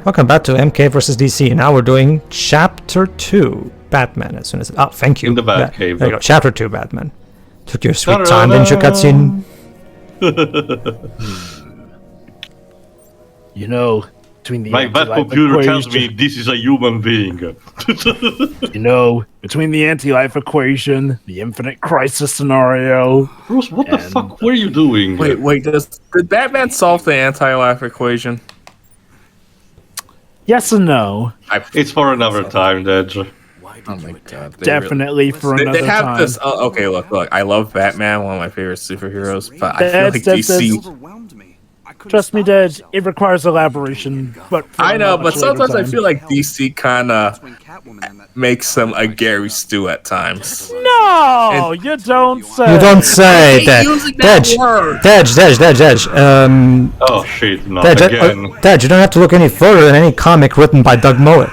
Welcome back to MK versus DC. Now we're doing Chapter 2, Batman. As soon as thank you. In the Batcave. There you go. Chapter 2, Batman. Took your sweet time, didn't you, cutscene? You know, between the My bad computer tells me this is a human being. You know, between the anti-life equation, the infinite crisis scenario. Bruce, what the fuck were you doing? Wait, did Batman solve the anti-life equation? Yes and no. It's for another time, Dej. Oh my god. Definitely for another They have time. this. Oh, okay, look. I love Batman, one of my favorite superheroes, but I feel like DC. Trust me, Dej, it requires elaboration. But I know, but sometimes I feel like time. DC kind of makes him a Gary Stu at times. No, you don't say. You don't say that. Dej. Oh shit, not Dej, again. Dej, you don't have to look any further than any comic written by Doug Mowick.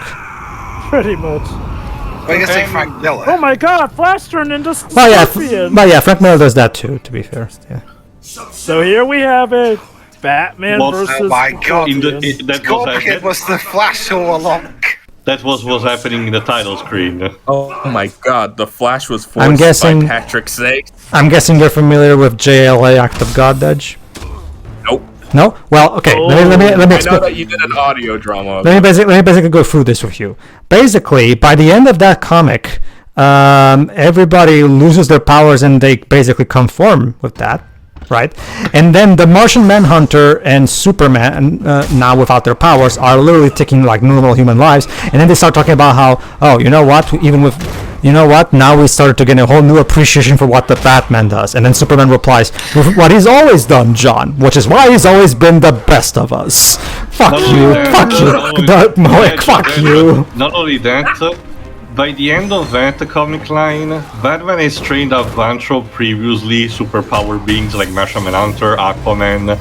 Pretty much. Well, you can say Frank Miller. Oh my god, Flash turned into Scorpion. Frank Miller does that too, to be fair. Yeah. So here we have it. Batman versus Oh my god, that was the Flash all along. That was what's happening in the title screen. Oh my god, the Flash was forced by Patrick Stewart. I'm guessing you're familiar with JLA Act of God, Dej? Nope. No? Well, okay. Let me I know explain. that you did an audio drama. Let me basically go through this with you. Basically, by the end of that comic, everybody loses their powers and they basically conform with that. Right, and then the Martian Manhunter and Superman, now without their powers, are literally taking like normal human lives. And then they start talking about how, oh, you know what? Now we started to get a whole new appreciation for what the Batman does. And then Superman replies, with what he's always done, John, which is why he's always been the best of us. Fuck you, Doug Mowick, fuck you. Not only that. By the end of that comic line, Batman has trained a bunch of previously superpower beings like Martian Manhunter, Aquaman,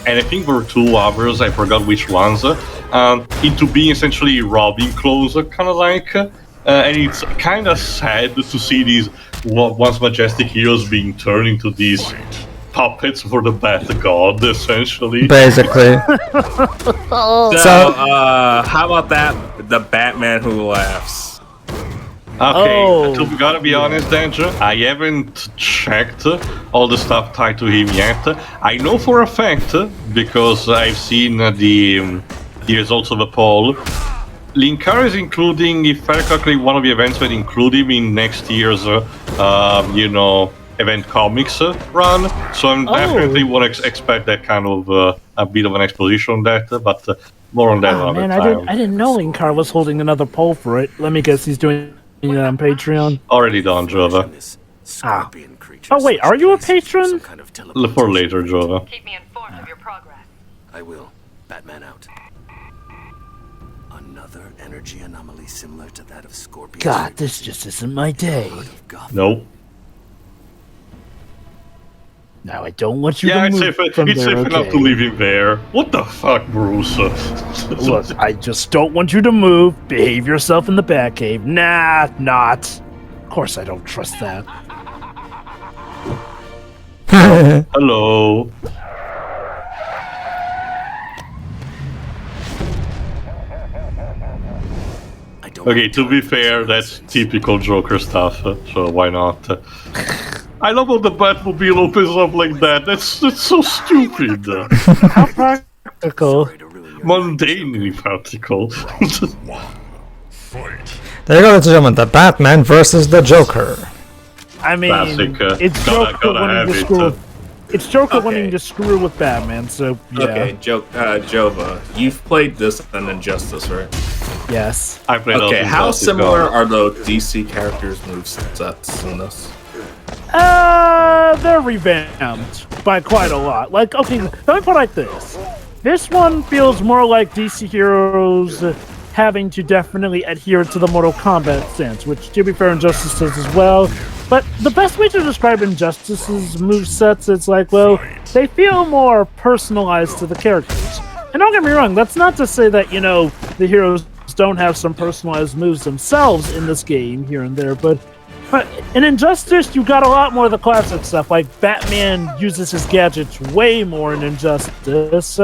and I think there were two others, I forgot which ones, into being essentially robbing clothes, kind of like. And it's kind of sad to see these once majestic heroes being turned into these puppets for the Bat God, essentially. Basically. So, how about that? The Batman who laughs. Okay, so gotta be honest, Danger, I haven't checked all the stuff tied to him yet. I know for a fact, because I've seen the results of the poll, Linkar is including, if I correctly, one of the events that include him in next year's, event comics run. So I'm definitely want to expect that kind of a bit of an exposition on that, but more on that another time. I didn't know Linkar was holding another poll for it. Let me guess, he's doing it on Patreon. Already done, Jova. Oh wait, are you a patron? For later, Jova. Keep me informed of your progress. I will. Batman out. Another energy anomaly similar to that of Scorpion. God, this just isn't my day. Nope. Now I don't want you Yeah, to move it's safe enough to leave him there. What the fuck, Bruce? Look, I just don't want you to move. Behave yourself in the Batcave. Nah, not. Of course I don't trust that. Hello. Okay, to be fair, that's typical Joker stuff, so why not? I love how the Batmobile opens up like that. That's so stupid. How practical. Mundanely practical. There you go, ladies and gentlemen. The Batman versus the Joker. I mean, Classic, it's Joker wanting to screw. It's Joker Okay. wanting to screw with Batman. So yeah. Okay, Jova, you've played this in Injustice, right? Yes. I played Okay, Ultimate how Justice similar God. are the DC characters' movesets in this? They're revamped by quite a lot. Like, okay, let me put it like this. This one feels more like DC heroes having to definitely adhere to the Mortal Kombat stance, which, to be fair, Injustice does as well. But the best way to describe Injustice's movesets is like, well, they feel more personalized to the characters. And don't get me wrong, that's not to say that, the heroes don't have some personalized moves themselves in this game here and there, but in Injustice, you got a lot more of the classic stuff. Like, Batman uses his gadgets way more in Injustice.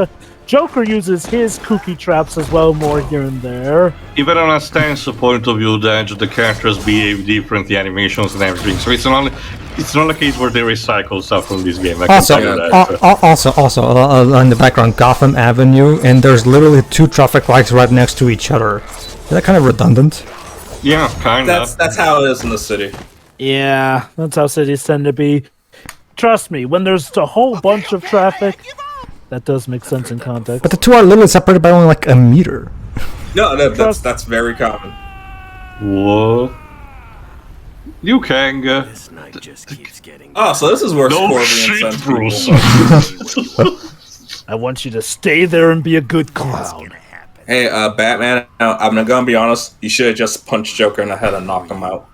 Joker uses his kooky traps as well, more here and there. Even on a stance point of view, the characters behave different, the animations and everything. So it's not a case where they recycle stuff from this game. I can Also, tell you that. also, in the background, Gotham Avenue, and there's literally 2 traffic lights right next to each other. Is that kind of redundant? Yeah, kinda. That's how it is in the city. Yeah, that's how cities tend to be. Trust me, when there's a whole bunch of traffic, that does make sense in context. But the 2 are literally separated by only like a meter. No, that's very common. Whoa. Liu Kang. This night just keeps getting. Oh, so this is where No Scorpion shit, sends Bruce. people. I want you to stay there and be a good clown. Hey, Batman, I'm gonna be honest, you should have just punched Joker in the head and knocked him out.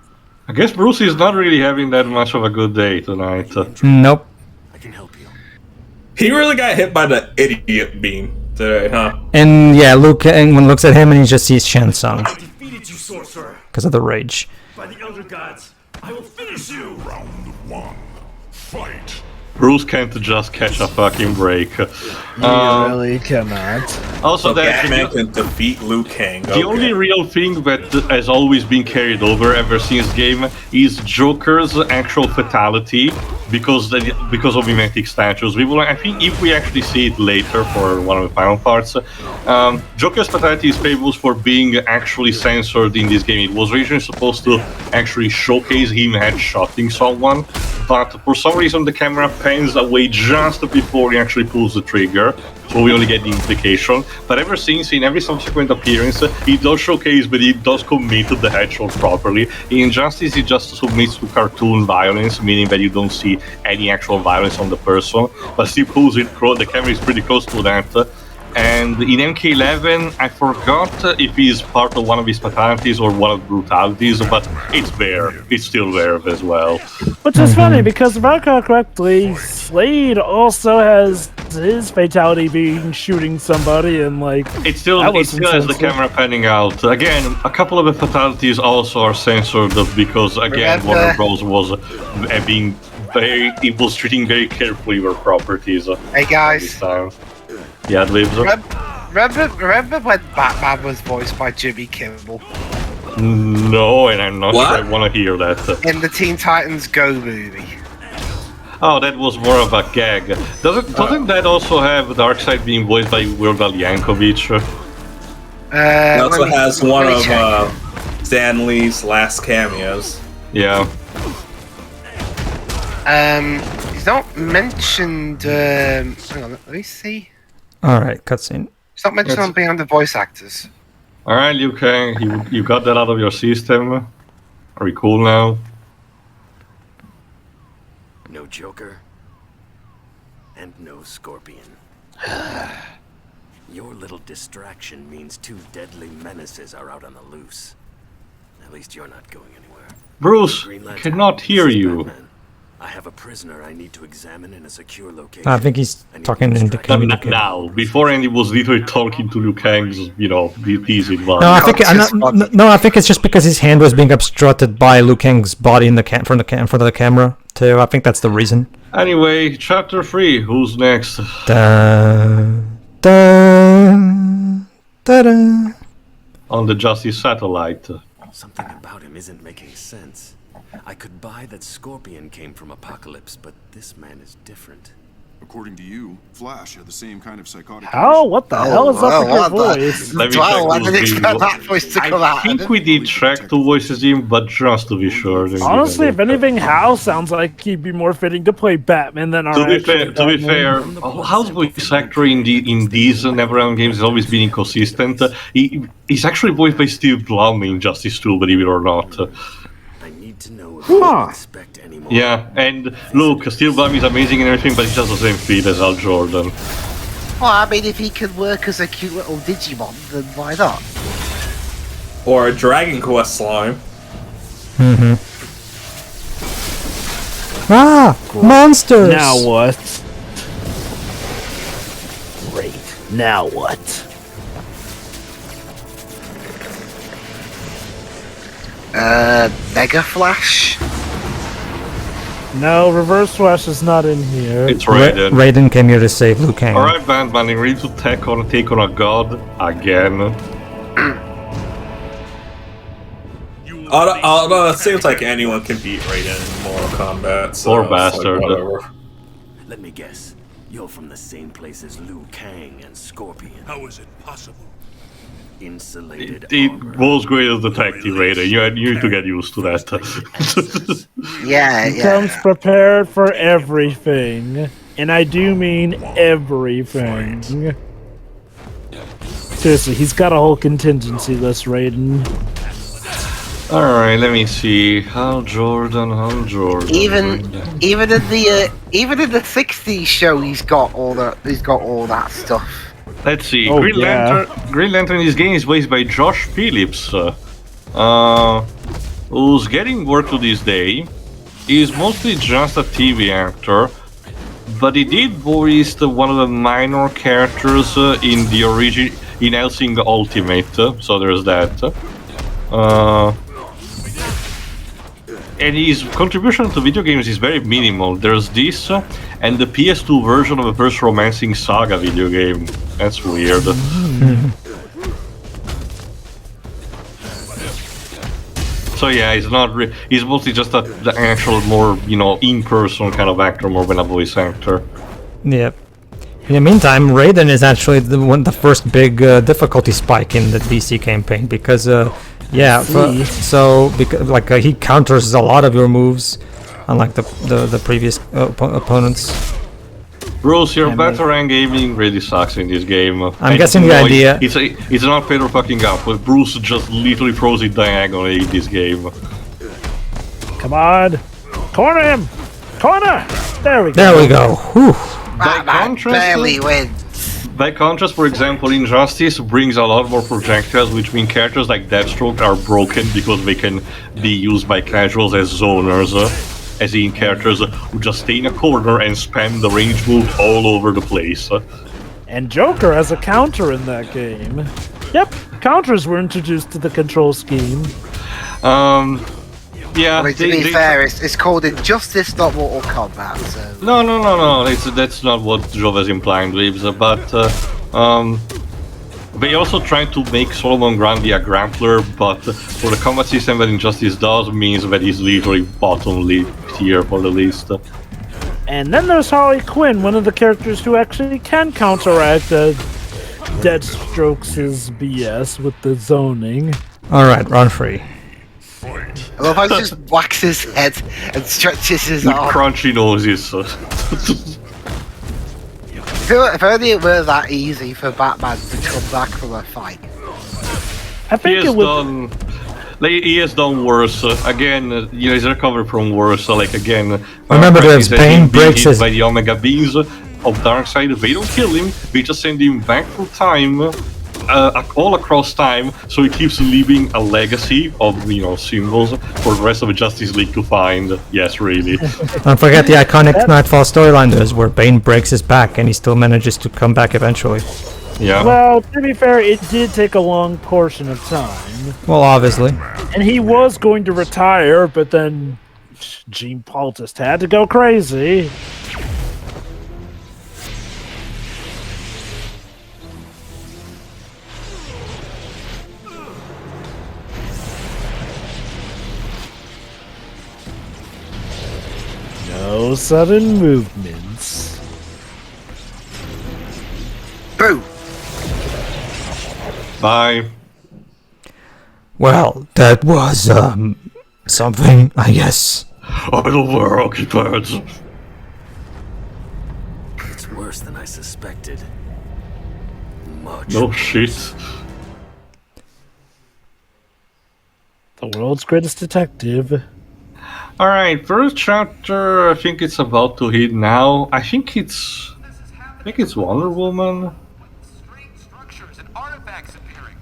I guess Bruce is not really having that much of a good day tonight. Nope. I can help you. He really got hit by the idiot beam today, huh? And yeah, Luke Engman looks at him and he just sees Shen Tsung Defeated you, sorcerer. because of the rage. By the elder gods, I will finish you. Round 1. Fight. Bruce can't just catch a fucking break. You really cannot. Also, So that Batman can defeat Liu Kang. the only real thing that has always been carried over ever since game is Joker's actual fatality because of mimetic statues. I think if we actually see it later for one of the final parts, Joker's fatality is famous for being actually censored in this game. It was originally supposed to actually showcase him headshotting someone, but for some reason the camera pans away just before he actually pulls the trigger, so we only get the implication. But ever since, in every subsequent appearance, he does showcase that he does commit the headshot properly. In Injustice, he just submits to cartoon violence, meaning that you don't see any actual violence on the person, but still pulls it, the camera is pretty close to that. And in MK11, I forgot if he's part of one of his fatalities or one of the brutalities, but it's there. It's still there as well. Which is funny because if I recall correctly, Slade also has his fatality being shooting somebody and like It still has the camera panning out. Again, a couple of the fatalities also are censored because again Warner Bros. Was treating very carefully their properties. Hey guys, This time. Yeah, Libs. remember when Batman was voiced by Jimmy Kimmel No, and I'm not sure I want to hear that. in the Teen Titans Go movie? Oh, that was more of a gag. Doesn't that also have Darkseid being voiced by Weird Al Yankovic? He also has one of Stan Lee's last cameos. Yeah. He's not mentioned. Hang on, let me see. Alright, cutscene. He's not mentioned on being the voice actors. Alright, Liu Kang, you got that out of your system. Are we cool now? No Joker. And no Scorpion. Your little distraction means 2 deadly menaces are out on the loose. At least you're not going anywhere. Bruce, Green I Lantern, cannot hear this is you. Batman. I have a prisoner I need to examine in a secure location. I think he's talking in the communicator. Now, before Andy was literally talking to Liu Kang's, PC advice. No, I think it's just because his hand was being obstructed by Liu Kang's body in the front of the camera too. I think that's the reason. Anyway, chapter 3, who's next? Dun, dun, da-da. On the Justice Satellite. Something about him isn't making sense. I could buy that Scorpion came from Apocalypse, but this man is different. According to you, Flash had the same kind of psychotic. How? What the hell is up with your voice? Let me Wow, I check didn't those expect videos. that voice to come I out. think we did track 2 voices in, but just to be sure. Honestly, if anything, Hal sounds like he'd be more fitting to play Batman than our To be actual fair, Batman. Hal's voice actor in these NetherRealm games has always been inconsistent. He's actually voiced by Steve Blum in Justice 2, believe it or not. I need to know if I can expect any more. Yeah, and look, Steve Blum is amazing and everything, but he just doesn't fit as Hal Jordan. Well, I mean, if he could work as a cute little Digimon, then why not? Or a Dragon Quest slime. Ah, monsters! Now what? Great. Now what? Mega Flash? No, Reverse Flash is not in here. It's Raiden. Raiden came here to save Liu Kang. Alright, Batman, you ready to take on a god again? Although it seems like anyone can beat Raiden in Mortal Kombat. So Or it's like, Bastard. whatever. Let me guess. You're from the same place as Liu Kang and Scorpion. How is it possible? Insulated It armor. was great as Detective Raiden. You need to get used to that. Yeah, Comes yeah. prepared for everything. And I do mean everything. Seriously, he's got a whole contingency list, Raiden. Alright, let me see. Hal Jordan. Even in the '60s show, he's got all that stuff. Let's see. Oh, Green yeah. Lantern in this game is voiced by Josh Phillips, who's getting work to this day. He's mostly just a TV actor, but he did voice one of the minor characters in the in Hellsing Ultimate. So there's that. And his contribution to video games is very minimal. There's this and the PS2 version of the first Romancing Saga video game. That's weird. So yeah, he's not. He's mostly just the actual more, in-person kind of actor more than a voice actor. Yep. In the meantime, Raiden is actually the first big difficulty spike in the DC campaign because, because he counters a lot of your moves, unlike the previous opponents. Bruce, your veteran gaming really sucks in this game. I'm guessing the idea. It's not Pedro fucking up, but Bruce just literally throws it diagonally in this game. Come on! Corner him! Corner! There we go. There we go. Whew. Batman barely wins. By contrast, for example, Injustice brings a lot more projectiles, which mean characters like Deathstroke are broken because they can be used by casuals as zoners, as in characters who just stay in a corner and spam the range move all over the place. And Joker has a counter in that game. Yep, counters were introduced to the control scheme. Yeah. I mean, to be fair, it's called Injustice, not Mortal Kombat. So. No. That's not what Joe was implying, Waves. But they also tried to make Solomon Grundy a grappler, but for the combat system that Injustice does means that he's literally bottom tier for the list. And then there's Harley Quinn, one of the characters who actually can counteract Deathstroke's BS with the zoning. Alright, run free. I love how he just whacks his head and stretches his With arm. crunchy noses. If only it were that easy for Batman to come back from a fight. I think it would. He has done worse. Again, he's recovered from worse. Remember Darkseid this, is Bane being breaks hit his... by the Omega Beams of Darkseid. They don't kill him. They just send him back through time, all across time, so he keeps leaving a legacy of symbols for the rest of the Justice League to find. Yes, really. Don't forget the iconic Nightfall storyline does, where Bane breaks his back and he still manages to come back eventually. Yeah. Well, to be fair, it did take a long portion of time. Well, obviously. And he was going to retire, but then Gene Paul just had to go crazy. No sudden movements. Boo! Bye. Well, that was, something, I guess. Idle were occupied. It's worse than I suspected. Much. No shit. The world's greatest detective. Alright, first chapter, I think it's about to hit now. I think it's Wonder Woman. Strange structures and artifacts appearing.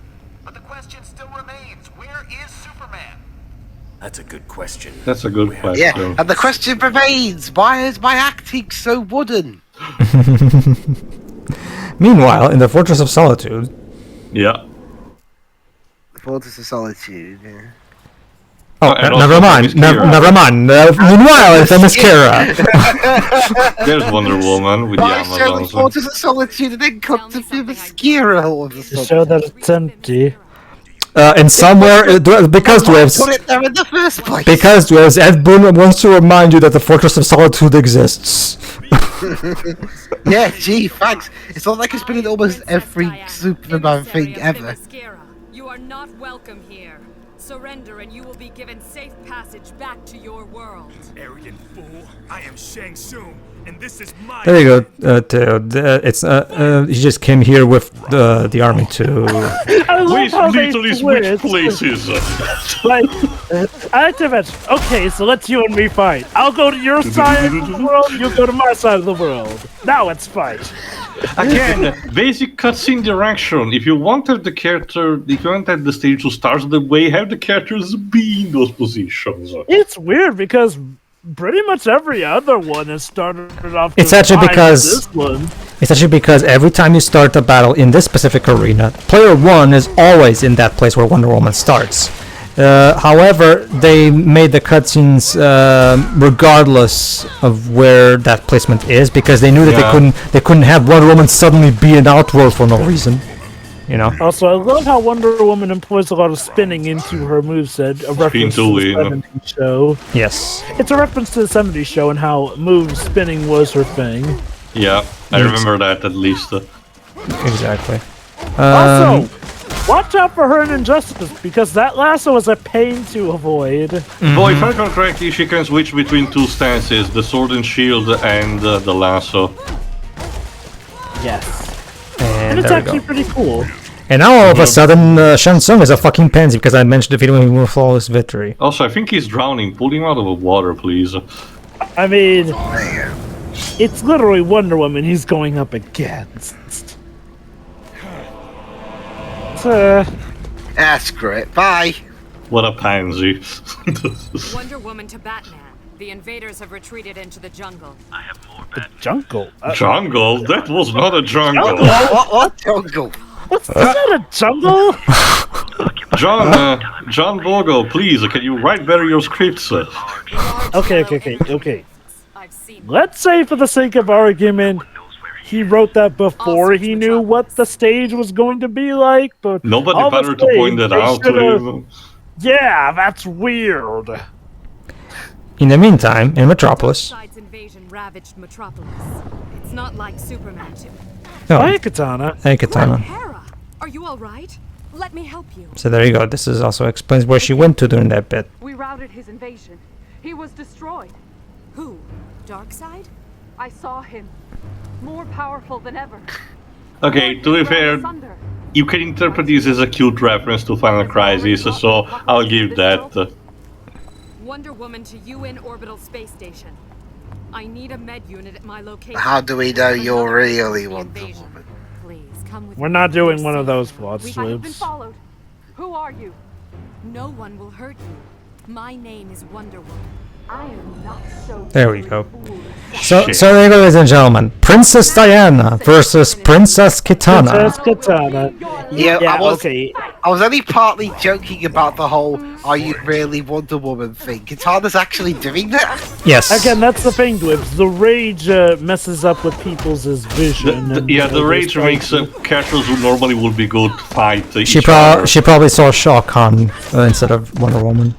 But the question still remains, where is Superman? That's a good question. That's a good question. Yeah, and the question remains, why is my acting so wooden? Meanwhile, in the Fortress of Solitude... Yeah. The Fortress of Solitude, yeah. Oh, and never also mind. Themyscira. Never mind. Meanwhile, it's Themyscira. There's Wonder Woman with the Why show the Amazons. Fortress of Solitude and then come to Themyscira all of a To sudden? show that it's empty. And somewhere, because Why Dwebs, put it there in the first place? because Dwebs, Ed Boon wants to remind you that the Fortress of Solitude exists. Yeah, gee, thanks. It's not like it's been in almost every Superman thing ever. You are not welcome here. Surrender and you will be given safe passage back to your world. Arrogant fool. I am Shang Tsung, and this is my... There you go, Theo. It's he just came here with the army to. I love We how they literally switch switch. places. Like, Activate. Okay, so let's you and me fight. I'll go to your side of the world, you go to my side of the world. Now let's fight. Again, basic cutscene direction. If you wanted the character, if you wanted the stage to start the way, have the characters be in those positions. It's weird because pretty much every other one has started off. It's just actually fine, because- this one. It's actually because every time you start a battle in this specific arena, player 1 is always in that place where Wonder Woman starts. However, they made the cutscenes regardless of where that placement is, because they knew that Yeah. they couldn't have Wonder Woman suddenly be in Outworld for no reason. You know. Also, I love how Wonder Woman employs a lot of spinning into her moveset, a reference to the to win. 70s show. Yes. It's a reference to the 70s show and how move spinning was her thing. Yeah, I remember that at least. Exactly. Also, watch out for her in Injustice, because that lasso is a pain to avoid. Though if I recall correctly, she can switch between two stances, the sword and shield and the lasso. Yes. And And it's there we actually go. pretty cool. And now all of a sudden, Shang Tsung is a fucking pansy because I mentioned the video with flawless victory. Also, I think he's drowning. Pull him out of the water, please. I mean, it's literally Wonder Woman he's going up against. Screw it. Bye. What a pansy. Wonder Woman to Batman. The invaders have retreated into the jungle. Jungle. Jungle? That was not a jungle. What jungle? What's that, a jungle? John Bogo, please, can you write better your scripts? Okay. I've seen Let's say, for the sake of argument, he wrote that before he knew what the stage was going to be like, but Nobody all the bothered to same, point that they out to should've- him. Yeah, that's weird. In the meantime, in Metropolis. Side's invasion ravaged Metropolis. It's not like Superman to. Oh, Hey, Katana. hey, Katana. Hera, are you all right? Let me help you. So there you go. This is also explains where she went to during that bit. We routed his invasion. He was destroyed. Who? Darkseid? I saw him. More powerful than ever. Okay, to be fair, Asunder. you can interpret this as a cute reference to Final Crisis, so I'll give that. Wonder Woman to UN Orbital Space Station. I need a med unit at my location. How do we know you're really The Wonder invasion. Woman? Please come with We're me. not doing one of those plot I have been slips. followed. Who are you? No one will hurt you. My name is Wonder Woman. I am not so. There we go. foolish. So Shit. there you go, ladies and gentlemen. Princess Diana versus Princess Kitana. Princess Katana. Yeah, Yeah, I was. okay. I was only partly joking about the whole "Are you really Wonder Woman" thing. Katana's actually doing that. Yes. Again, that's the thing, Dwibs. The rage messes up with people's vision. and, The they rage start makes to- characters who normally would be good fight She, each other. she probably saw Shao Kahn instead of Wonder Woman.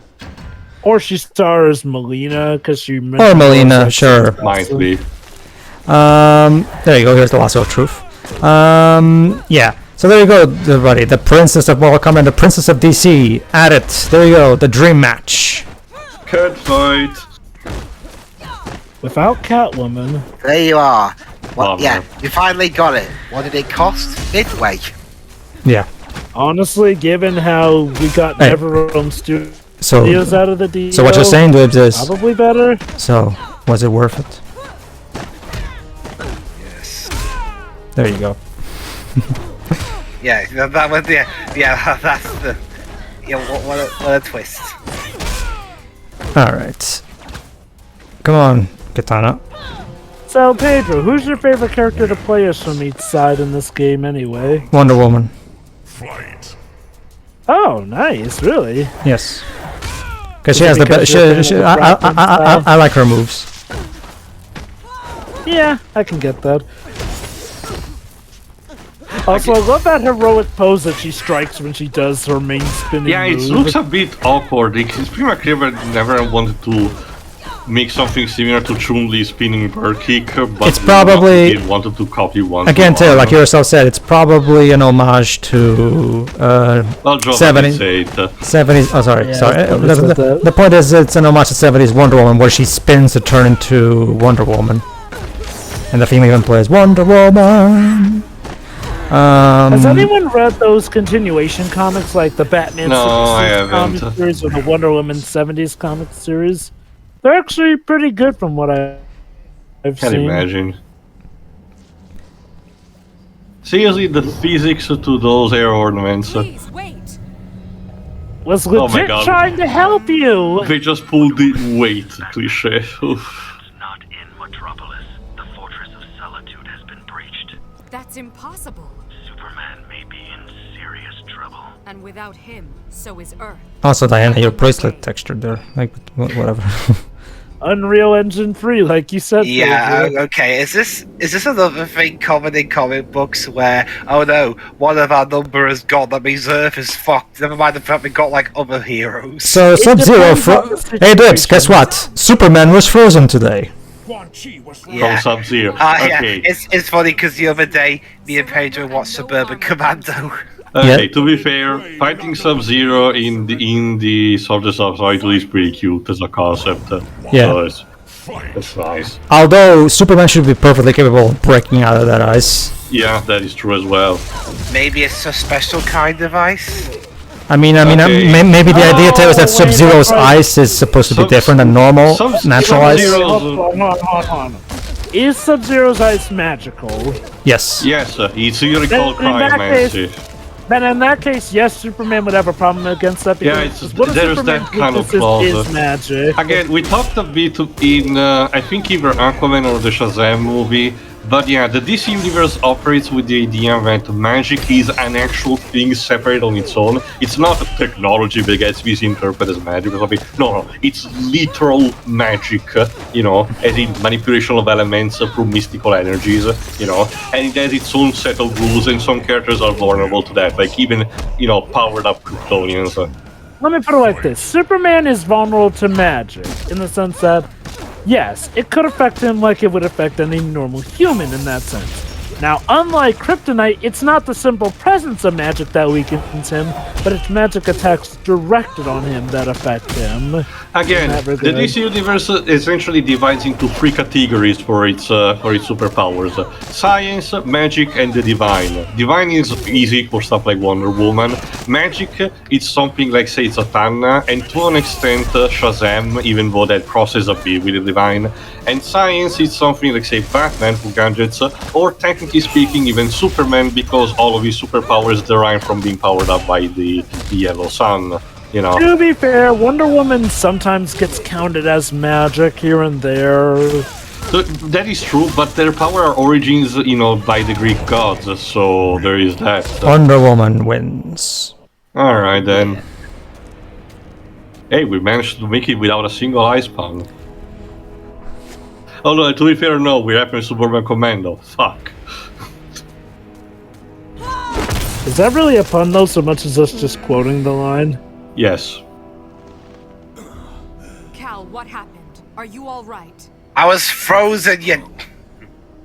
Or she stars Melina because she. Or Melina, sure. Might be. There you go. Here's the lasso of truth. Yeah. So there you go, everybody. The Princess of Mortal Kombat and the Princess of DC at it. There you go. The dream match. Cat fight. Without Catwoman. There you are. Well, Bummer. yeah, you finally got it. What did it cost? Midway. Yeah. Honestly, given how we got Hey. NetherRealm Studios So. out of the deal, So what you're saying, Dibs, is probably better. so was it worth it? There you go. Yeah, that was that's the what a twist. All right. Come on, Katana. So Pedro, who's your favorite character to play as from each side in this game, anyway? Wonder Woman. Fight. Oh, nice, really? Yes. Because she has the best. I like her moves. Yeah, I can get that. Also, I love that heroic pose that she strikes when she does her main spinning Yeah, it move. looks a bit awkward. It's pretty much clear that never wanted to make something similar to Chun-Li's spinning bird kick, but It's probably wanted to copy one. again, too, like you yourself said, it's probably an homage to 70s. 70s. Oh, sorry, Yeah, sorry. I was about to say that. The point is, it's an homage to 70s Wonder Woman, where she spins to turn into Wonder Woman, and the theme even plays Wonder Woman. Has anyone read those continuation comics, like the Batman No, I 66 haven't. comic series or the Wonder Woman 70s comic series? They're actually pretty good from what I've Can't seen. imagine. Seriously, the physics to those air ornaments. Please, wait. Was Oh my legit God. trying to help you. They just pulled the weight cliche. Oof. Not in Metropolis. The Fortress of Solitude has been breached. That's impossible. Superman may be in serious trouble. And without him, so is Earth. Also, Diana, your bracelet textured there, like whatever. Unreal Engine 3, like you said. Yeah, Pedro. okay. Is this another thing common in comic books where, oh no, one of our number is gone, that means Earth is fucked. Never mind the fact we got like other heroes. So Sub-Zero. Hey, Dips, guess what? Superman was frozen today. From Sub-Zero. Okay. Yeah. It's funny because the other day, me and Pedro watched Suburban Commando. Okay, to be fair, fighting Sub-Zero in the Soldiers of Solitude is pretty cute as a concept. Yeah. So it's nice. Although Superman should be perfectly capable of breaking out of that ice. Yeah, that is true as well. Maybe it's a special kind of ice. Maybe the idea too is that Sub-Zero's ice is supposed to be different than normal, natural ice. Hold on. Is Sub-Zero's ice magical? Yes. Yes, it's usually called cryomancy. Then in that case, yes, Superman would have a problem against that. Yeah, Because what there's Superman that kind of weaknesses clause. is magic. Again, we talked a bit in, I think either Aquaman or the Shazam movie, but yeah, the DC universe operates with the idea that magic is an actual thing separate on its own. It's not a technology that gets misinterpreted as magic or something. No, it's literal magic, as in manipulation of elements through mystical energies, and it has its own set of rules, and some characters are vulnerable to that, like even, powered up Kryptonians. Let me put it like this. Superman is vulnerable to magic, in the sense that, yes, it could affect him like it would affect any normal human in that sense. Now, unlike Kryptonite, it's not the simple presence of magic that weakens him, but it's magic attacks directed on him that affect him. Again, the DC universe essentially divides into three categories for its superpowers: science, magic, and the divine. Divine is easy for stuff like Wonder Woman. Magic, it's something like, say, Zatanna, and to an extent Shazam, even though that crosses a bit with the divine. And science is something like, say, Batman for gadgets, or technically speaking, even Superman, because all of his superpowers derive from being powered up by the yellow sun. To be fair, Wonder Woman sometimes gets counted as magic here and there. So, that is true, but their power origins, by the Greek gods, so there is that. Wonder Woman wins. Alright then. Hey, we managed to make it without a single ice pun. Although, to be fair, no, we're having Suburban Commando. Fuck. Is that really a pun though, so much as us just quoting the line? Yes. Cal, what happened? Are you all right? I was frozen, you...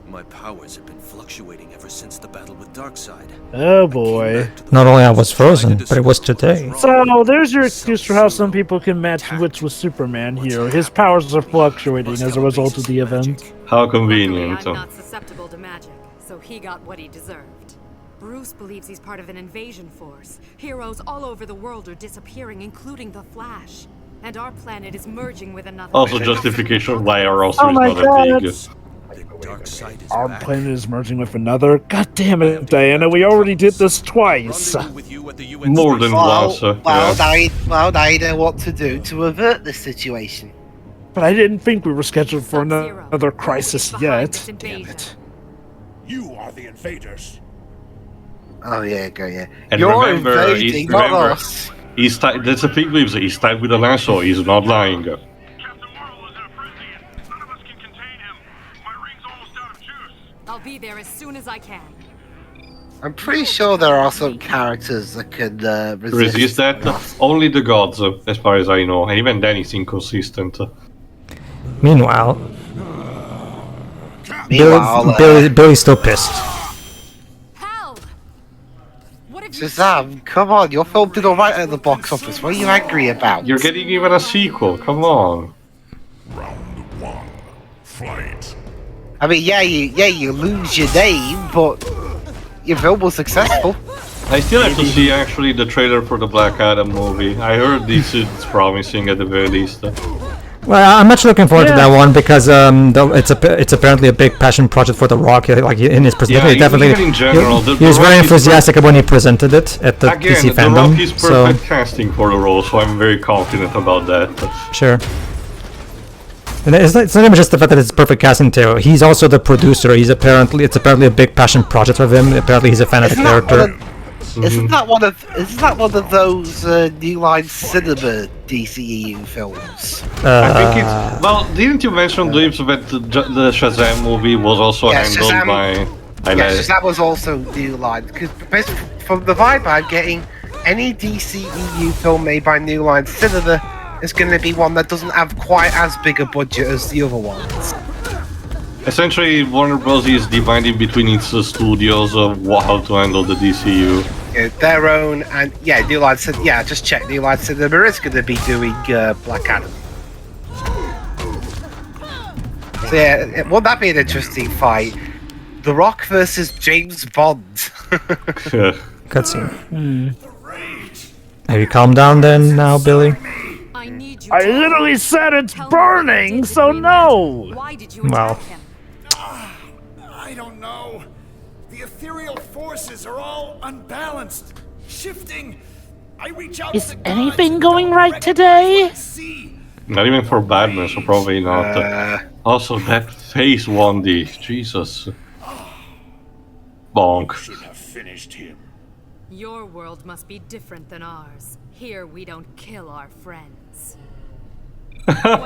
My powers have been fluctuating ever since the battle with Darkseid. Oh boy. Not only I was frozen, but it was today. So there's your excuse for how some people can match wits with Superman here. His powers are fluctuating as a result of the event. How convenient. I'm not susceptible to magic, so he got what he deserved. Bruce believes he's part of an invasion force. Heroes all over the world are disappearing, including the Flash. And our planet is merging with another. Also justification why our roster Oh is my not God, that big. Our planet is merging with another? God damn it, Diana, we already did this twice. More than once. Now you know what to do to avert this situation. But I didn't think we were scheduled for another crisis yet. Damn it. You are the invaders. Oh yeah, go yeah. And You're remember, invading, not us. That's the thing with he's tied with a lance, so he's not lying. Captain Marvel is in a frenzy and none of us can contain him. My ring's almost out of juice. I'll be there as soon as I can. I'm pretty sure there are some characters that can Resist that? Only the gods, as far as I know, and even then it's inconsistent. Meanwhile, Meanwhile, Billy's still pissed. Hell! What have you Shazam, come on, your film did alright at the box office. What are you angry about? You're getting even a sequel, come on. Round 1. Fight. I mean, yeah, you lose your name, but your film was successful. I still have to see actually the trailer for the Black Adam movie. I heard this is promising at the very least. Well, I'm much looking forward to that one because it's apparently a big passion project for The Rock. Like in his presentation, definitely. Even in general, he was very enthusiastic when he presented it at the DC fandom. The Rock is perfect casting for the role, so I'm very confident about that. Sure. And it's not even just the fact that it's perfect casting too. He's also the producer. It's apparently a big passion project for him. Apparently, he's a fan of the character. Isn't that one of those New Line Cinema DCEU films? I think it's didn't you mention, Dweebs, that the Shazam movie was also handled by? Shazam was also New Line, because from the vibe I'm getting, any DCEU film made by New Line Cinema is going to be one that doesn't have quite as big a budget as the other ones. Essentially, Warner Bros. Is dividing between its studios of how to handle the DCU. Yeah, their own, and New Line Cinema. Yeah, just check. New Line Cinema is going to be doing Black Adam. So yeah, won't that be an interesting fight? The Rock versus James Bond. Cutscene. Have you calmed down then now, Billy? I literally said it's burning, so no! Why did you Well. attack him? I don't know. The ethereal forces are all unbalanced, shifting. I reach out Is to the anything gods, going don't right today? see. Not even for Batman, so probably not. Also, that face, Wandy. Jesus. Bonk. Should have finished him. Your world must be different than ours. Here we don't kill our friends. That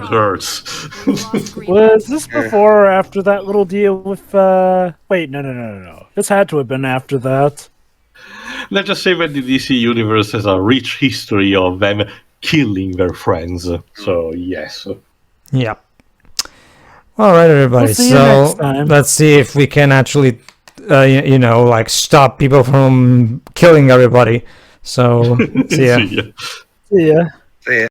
hurts. Was this before or after that little deal with, Wait, no. This had to have been after that. Let's just say that the DC universe has a rich history of them killing their friends. So, yes. Yep. All right, everybody. We'll see you next time. Let's see if we can actually, stop people from killing everybody. So, see ya. See ya. See ya. See ya.